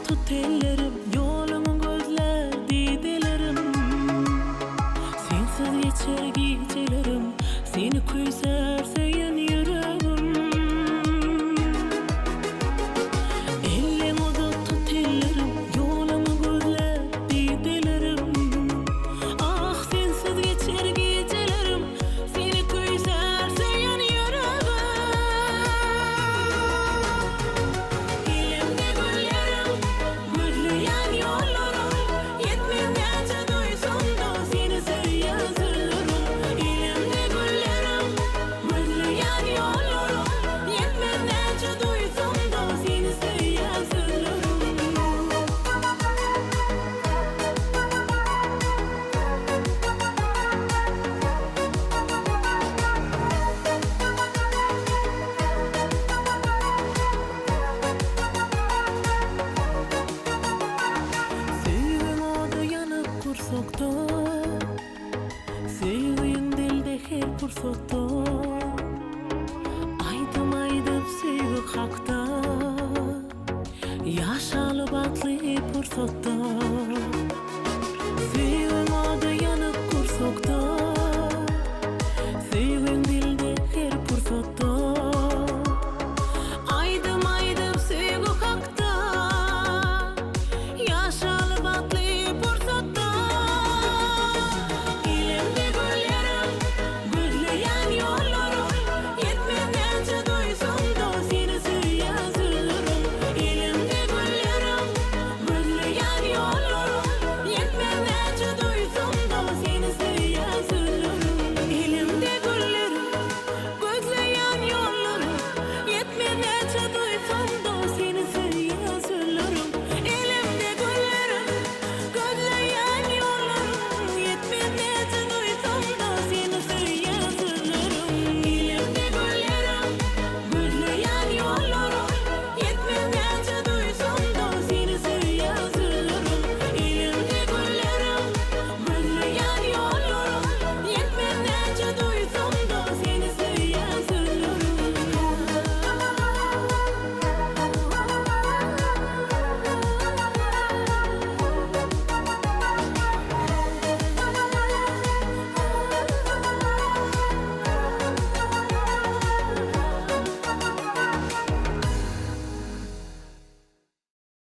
tut ellerim, yolumu gözler didelerim. Sensiz geçer gecelerim, seni kuyser seyen yüreğim. Ellerini tut ellerim, yolumu gözler didelerim. Ah sensiz geçer gecelerim, seni kuyser seyen yüreğim. Elimde güllerim, gülleyen yollarım, yetmez nece duysam da seni seven sırlarım. Elimde güllerim, gülleyen yollarım, yetmez nece duysam da seni seven sırlarım. Sevgin oda yanıp kursakta, sevgin dilde her kursakta. Aydım aydıp sevgi hakta, yaşalıp atlayıp kursakta. Sevgin oda yanıp kursakta, sevgin dilde her kursakta. Aydım aydıp sevgi hakta, yaşalıp atlayıp kursakta. Elimde güllerim, gülleyen yollarım, yetmez nece duysam da seni seven sırlarım. Elimde güllerim, gülleyen yollarım, yetmez nece duysam da seni seven sırlarım. Elimde güllerim, gülleyen yollarım, yetmez nece duysam